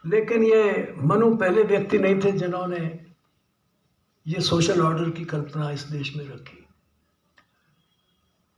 लेकिन ये मनु पहले व्यक्ति नहीं थे जिन्होंने ये सोशल ऑर्डर की कल्पना इस देश में रखी।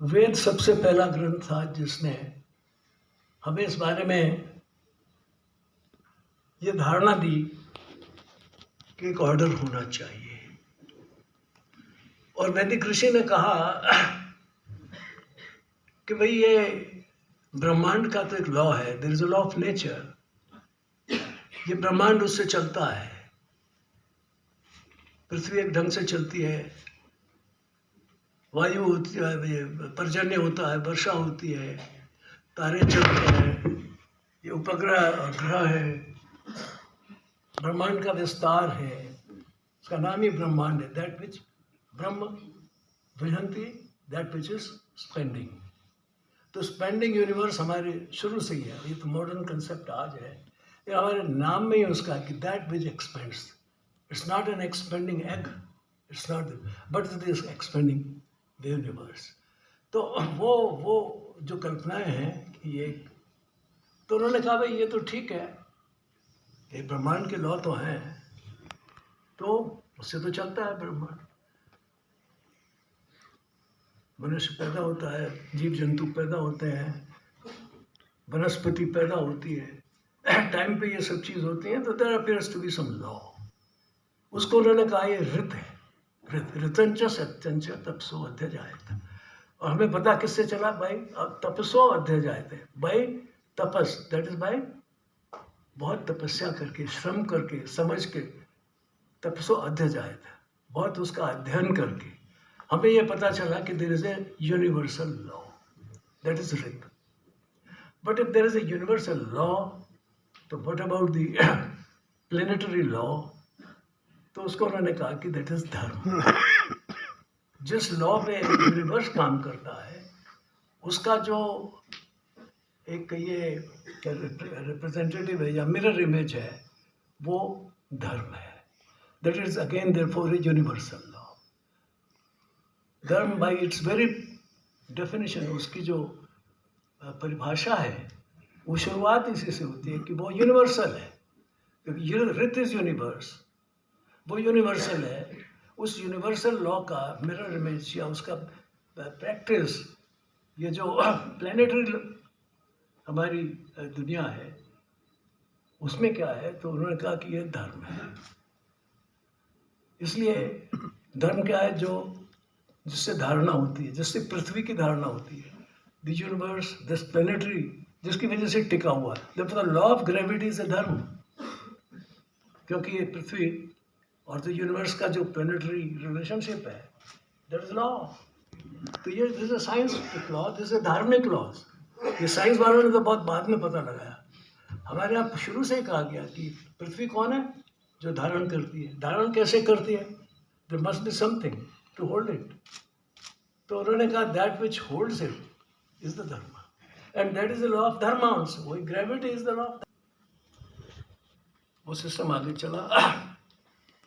वेद सबसे पहला ग्रंथ था जिसने हमें इस बारे में ये धारणा दी कि एक ऑर्डर होना चाहिए। और वैदिक ऋषि ने कहा कि भाई ये ब्रह्मांड का तो एक लॉ है, there is a law of nature. ये ब्रह्मांड उससे चलता है। पृथ्वी एक ढंग से चलती है, वायु होती है, पर्जन्य होता है, वर्षा होती है, तारे चलते हैं, ये उपग्रह और ग्रह है, ब्रह्मांड का विस्तार है, उसका नाम ही ब्रह्मांड है। That which Brahma विहंति, that which is spending. तो स्पेंडिंग यूनिवर्स हमारे शुरू से ही है। ये तो मॉडर्न कंसेप्ट आज है, ये हमारे नाम में ही उसका कि that which expends. It's not an expanding egg, it's not, but it is expanding the universe. तो वो जो कल्पनाएं हैं कि ये, तो उन्होंने कहा भाई ये तो ठीक है, ये ब्रह्मांड के लॉ तो हैं, तो उससे तो चलता है ब्रह्मांड। मनुष्य पैदा होता है, जीव जंतु पैदा होते हैं, वनस्पति पैदा होती है, टाइम पे ये सब चीज़ होती हैं, तो there appears to be some law. उसको उन्होंने कहा ये ऋत है, ऋतंच सत्यंच तपसो अध्यजायते। और हमें पता किससे चला भाई, अब तपसो अध्यजायते, भाई तपस, दैट इज भाई बहुत तपस्या करके, श्रम करके, समझ के, तपसो अध्यजायते, बहुत उसका अध्ययन करके हमें यह पता चला कि there is a universal law, that is ऋत। But if there is a universal law, तो what about the planetary law? तो उसको उन्होंने कहा कि दैट इज धर्म। जिस लॉ पे यूनिवर्स काम करता है, उसका जो एक ये रिप्रेजेंटेटिव है या मिरर इमेज है, वो धर्म है। That is again therefore A universal law. धर्म बाय इट्स वेरी डेफिनेशन, उसकी जो परिभाषा है, वो शुरुआत इसी से होती है कि वो यूनिवर्सल है, क्योंकि ऋत इज यूनिवर्स, वो यूनिवर्सल है। उस यूनिवर्सल लॉ का मिरर इमेज या उसका प्रैक्टिस, ये जो प्लैनेटरी हमारी दुनिया है, उसमें क्या है? तो उन्होंने कहा कि ये धर्म है। इसलिए धर्म क्या है? जो जिससे धारणा होती है, जिससे पृथ्वी की धारणा होती है, द यूनिवर्स, दिस प्लैनेटरी, जिसकी वजह से टिका हुआ है। The law of gravity is a धर्म, क्योंकि ये पृथ्वी और द यूनिवर्स का जो प्लैनेटरी रिलेशनशिप है, दैट इज लॉ। तो ये this is scientific law, this is धार्मिक लॉज। ये साइंस वालों ने तो बहुत बाद में पता लगाया। हमारे यहाँ शुरू से ही कहा गया कि पृथ्वी कौन है? जो धारण करती है। धारण कैसे करती है? There must be something to hold it. तो उन्होंने कहा that which holds it is the dharma, and that is the law of dharma also. वही gravity is the law of, वो सिस्टम आगे चला।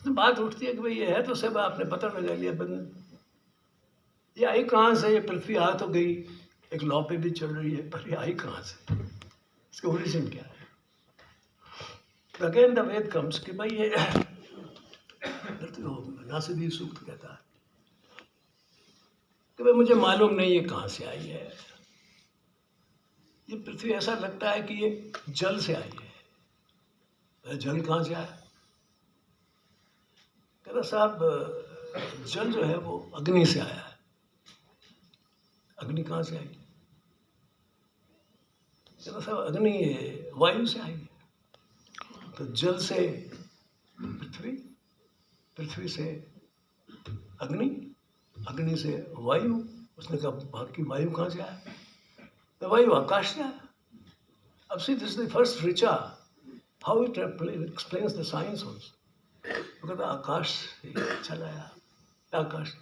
तो बात उठती है कि भाई ये है तो सब आपने पता लगा लिया, ये आई कहाँ से? ये पृथ्वी आ तो गई, एक लॉ पे भी चल रही है, पर ये आई कहाँ से? इसका ओरिजिन क्या है? अगेन द वेद कम्स कि भाई ये नासिदी सूक्त कहता है कि भाई मुझे मालूम नहीं ये कहाँ से आई है। ये पृथ्वी ऐसा लगता है कि ये जल से आई है। जल कहाँ से आया? कहता साहब जल जो है वो अग्नि से आया है। अग्नि कहाँ से आई? कहता साहब अग्नि वायु से आई है। तो जल से पृथ्वी, पृथ्वी से अग्नि, अग्नि से वायु। उसने कहा बाकी वायु कहाँ से आया? तो वायु आकाश से आया। अब see this is the first Richa, how it explains the science also. तो कहता आकाश से चला आया, आकाश,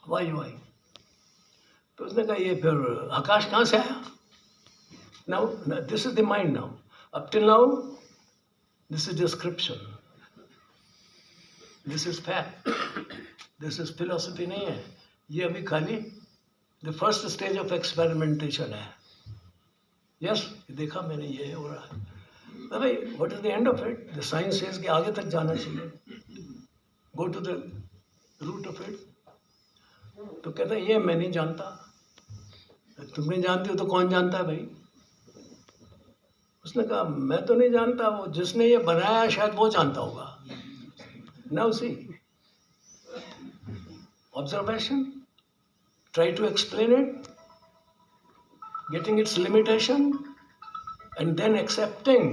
वायु आई। तो उसने कहा ये फिर आकाश कहाँ से आया? Now this is the mind. Now up till now this is description, this is fact, this is philosophy नहीं है। ये अभी खाली the first stage of experimentation है। यस देखा मैंने, ये हो रहा है। भाई what is the end of it? The science says कि आगे तक जाना चाहिए, go to the root of it. तो कहता है ये मैं नहीं जानता। तुम नहीं जानते हो तो कौन जानता है भाई? उसने कहा मैं तो नहीं जानता, वो जिसने ये बनाया शायद वो जानता होगा। Now see, observation, try to explain it, getting its limitation, and then accepting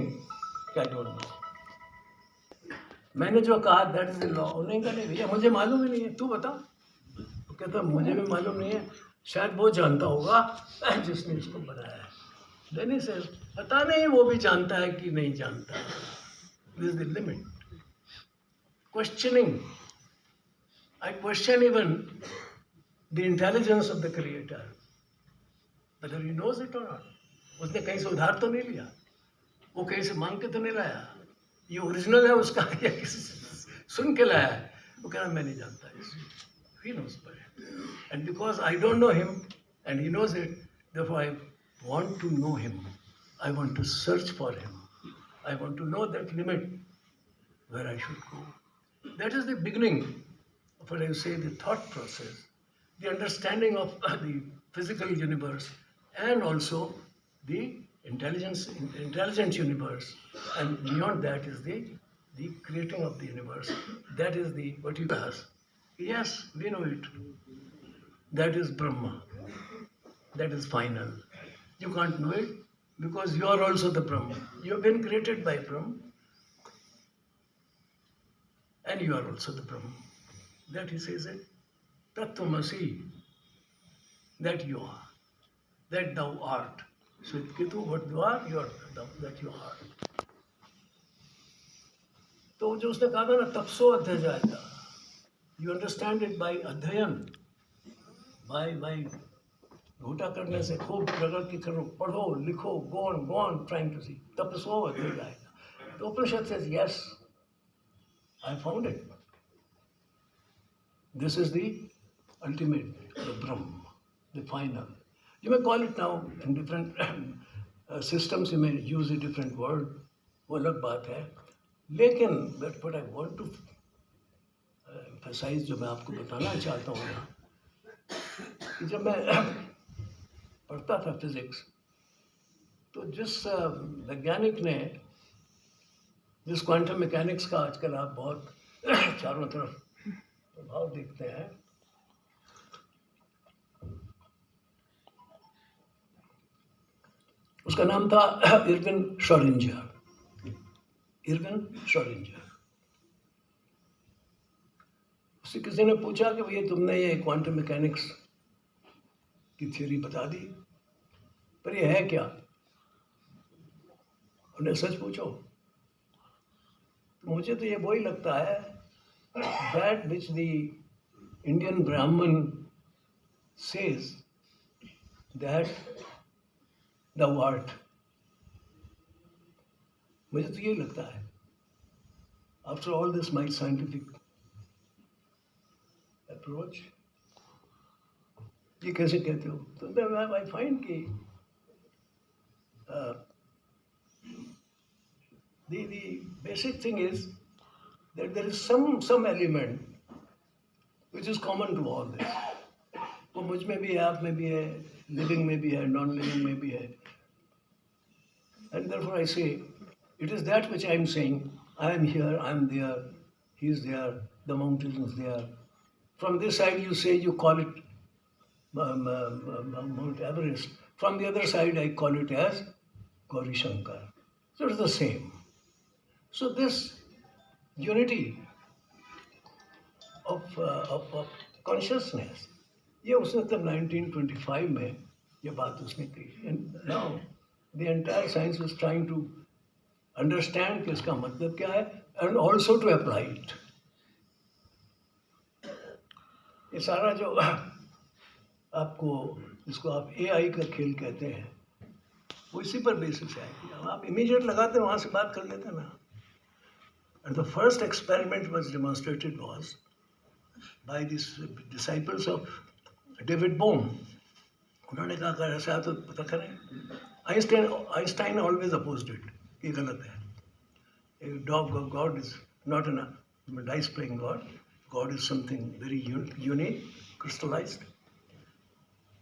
I don't know. मैंने जो कहा दैट इज द लॉ, उन्होंने कहा नहीं भैया मुझे मालूम ही नहीं है, तू बता। तो कहता मुझे भी मालूम नहीं है, शायद वो जानता होगा जिसने इसको बनाया है। देन से पता नहीं वो भी जानता है कि नहीं जानता। This is the limit. Questioning, I question even the intelligence of the creator, whether he knows it or not. उसने कहीं से उधार तो नहीं लिया, वो कहीं से मांग के तो नहीं लाया, ये ओरिजिनल है उसका या किसी से सुन के लाया है। वो कह रहा मैं नहीं जानता इसे, he knows it. And because I don't know him and he knows it, therefore I want to know him. I want to search for him. I want to know that limit where I should go. That is the beginning of what I say, the thought process, the understanding of the physical universe, and also the intelligent universe. And beyond that is the creating of the universe. That is the what you ask. Yes, we know it. That is Brahma. That is final. You can't know it because you are also the Brahma. You have been created by Brahma, and you are also the Brahma. That he says it, Tattvamasi, that you are, that thou art. So Ketu, what you are, that you are. तो जो उसने कहा था ना तपसो अध्यय जाएगा, you understand it by अध्ययन, by घोटा करने से, खूब प्रगति करो, पढ़ो, लिखो, go on trying to see, तपसो अध्यय जाएगा। तो उपनिषद says yes, I found it. This is the ultimate, the Brahma, the final. You may call it now in different systems, you may use a different word, वो अलग बात है। लेकिन that's what I want to emphasize, जो मैं आपको बताना चाहता हूँ ना, कि जब मैं पढ़ता था फिजिक्स, तो जिस वैज्ञानिक ने, जिस क्वांटम मैकेनिक्स का आजकल आप बहुत चारों तरफ प्रभाव देखते हैं, उसका नाम था इरविन श्रोडिंगर। उससे किसी ने पूछा कि भैया तुमने ये क्वांटम मैकेनिक्स की थ्योरी बता दी, पर ये है क्या? उन्हें सच पूछो तो मुझे तो ये वही लगता है, that which the Indian Brahman says that thou art. मुझे तो यही लगता है, after all this my scientific approach, ये कैसे कहते हो? तो then I find कि the basic thing is that there is some element which is common to all this. वो मुझ में भी है, आप में भी है, living में भी है, non-living में भी है. And therefore I say, it is that which I am saying. I am here, I am there, he is there, the mountain is there. From this side you say, you call it Mount Everest. From the other side I call it as Gauri Shankar. So it's the same. So this unity of consciousness, ये उसने तब 1925 में ये बात उसने की. And now the entire science is trying to understand कि इसका मतलब क्या है and also to apply it. ये सारा जो आपको, जिसको आप AI का खेल कहते हैं, वो इसी पर बेसिस है कि आप इमीडिएट लगाते हैं, वहाँ से बात कर लेते हैं ना. And the first experiment was demonstrated was by these disciples of David Bohm. उन्होंने कहा अगर ऐसा तो पता करें. आइंस्टाइन ऑलवेज अपोज्ड इट, ये गलत है। God is not an dice playing God, God is something very unique, crystallised.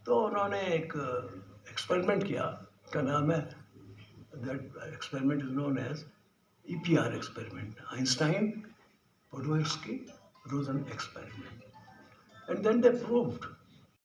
तो उन्होंने एक एक्सपेरिमेंट किया, क्या नाम है, that experiment is known as EPR experiment, Einstein, Podolsky, Rosen experiment. And then they proved